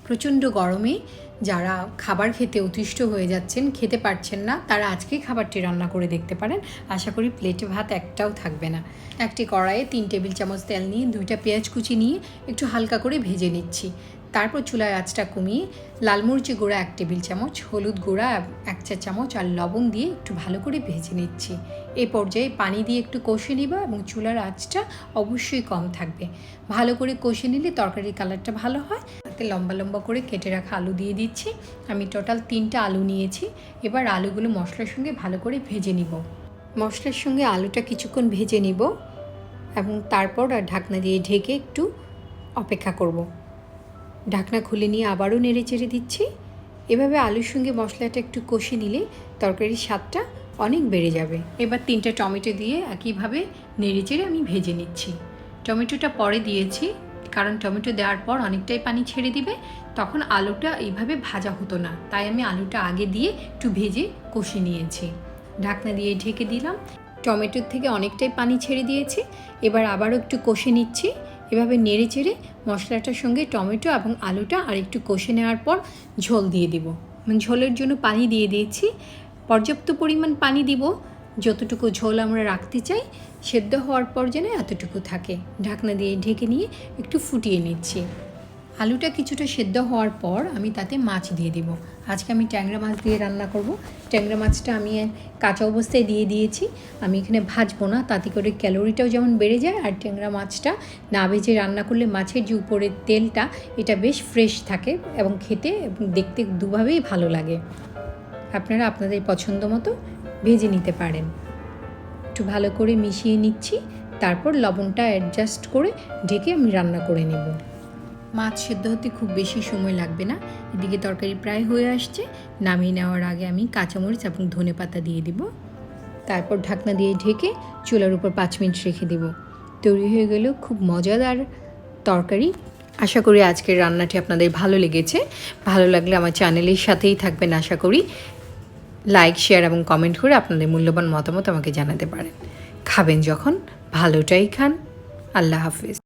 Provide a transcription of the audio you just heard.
প্রচণ্ড গরমে যারা খাবার খেতে অতিষ্ঠ হয়ে যাচ্ছেন, খেতে পারছেন না, তারা আজকেই খাবারটি রান্না করে দেখতে পারেন। আশা করি প্লেটে ভাত একটাও থাকবে না। একটি কড়াইয়ে 3 টেবিল চামচ তেল নিয়ে 2টা পেঁয়াজ কুচি নিয়ে একটু হালকা করে ভেজে নিচ্ছি। তারপর চুলায় আঁচটা কমিয়ে লাল মরিচের গুঁড়া 1 টেবিল চামচ, হলুদ গুঁড়া 1 চা চামচ আর লবণ দিয়ে একটু ভালো করে ভেজে নিচ্ছি। এই পর্যায়ে পানি দিয়ে একটু কষে নিব এবং চুলার আঁচটা অবশ্যই কম থাকবে। ভালো করে কষে নিলে তরকারির কালারটা ভালো হয়। তাতে লম্বা লম্বা করে কেটে রাখা আলু দিয়ে দিচ্ছি। আমি টোটাল 3টা আলু নিয়েছি। এবার আলুগুলো মশলার সঙ্গে ভালো করে ভেজে নিব। মশলার সঙ্গে আলুটা কিছুক্ষণ ভেজে নিব এবং তারপর ঢাকনা দিয়ে ঢেকে একটু অপেক্ষা করব। ঢাকনা খুলে নিয়ে আবারও নেড়ে চেড়ে দিচ্ছি। এভাবে আলুর সঙ্গে মশলাটা একটু কষে নিলে তরকারির স্বাদটা অনেক বেড়ে যাবে। এবার 3টা টমেটো দিয়ে একইভাবে নেড়ে চেড়ে আমি ভেজে নিচ্ছি। টমেটোটা পরে দিয়েছি কারণ টমেটো দেওয়ার পর অনেকটাই পানি ছেড়ে দিবে, তখন আলুটা এইভাবে ভাজা হতো না, তাই আমি আলুটা আগে দিয়ে একটু ভেজে কষে নিয়েছি। ঢাকনা দিয়ে ঢেকে দিলাম। টমেটোর থেকে অনেকটাই পানি ছেড়ে দিয়েছি। এবার আবারও একটু কষে নিচ্ছি। এভাবে নেড়ে চেড়ে মশলাটার সঙ্গে টমেটো এবং আলুটা আর একটু কষে নেওয়ার পর ঝোল দিয়ে দিব। ঝোলের জন্য পানি দিয়ে দিয়েছি। পর্যাপ্ত পরিমাণ পানি দিব, যতটুকু ঝোল আমরা রাখতে চাই। সেদ্ধ হওয়ার পর যেন এতটুকু থাকে। ঢাকনা দিয়ে ঢেকে নিয়ে একটু ফুটিয়ে নিচ্ছি। আলুটা কিছুটা সেদ্ধ হওয়ার পর আমি তাতে মাছ দিয়ে দিব। আজকে আমি ট্যাংরা মাছ দিয়ে রান্না করব। ট্যাংরা মাছটা আমি কাঁচা অবস্থায় দিয়ে দিয়েছি। আমি এখানে ভাজবো না, তাতে করে ক্যালোরিটাও যেমন বেড়ে যায়, আর ট্যাংরা মাছটা না ভেজে রান্না করলে মাছের যে উপরের তেলটা এটা বেশ ফ্রেশ থাকে এবং খেতে এবং দেখতে দুভাবেই ভালো লাগে। আপনারা আপনাদের পছন্দ মতো ভেজে নিতে পারেন। একটু ভালো করে মিশিয়ে নিচ্ছি। তারপর লবণটা অ্যাডজাস্ট করে ঢেকে আমি রান্না করে নেব। মাছ সেদ্ধ হতে খুব বেশি সময় লাগবে না। এদিকে তরকারি প্রায় হয়ে আসছে। নামিয়ে নেওয়ার আগে আমি কাঁচামরিচ এবং ধনেপাতা দিয়ে দিব। তারপর ঢাকনা দিয়ে ঢেকে চুলার উপর 5 মিনিট রেখে দেব। তৈরি হয়ে গেল খুব মজাদার তরকারি। আশা করি আজকের রান্নাটি আপনাদের ভালো লেগেছে। ভালো লাগলে আমার চ্যানেলের সাথেই থাকবেন। আশা করি লাইক, শেয়ার এবং কমেন্ট করে আপনাদের মূল্যবান মতামত আমাকে জানাতে পারেন। খাবেন যখন ভালোটাই খান। আল্লাহ হাফেজ।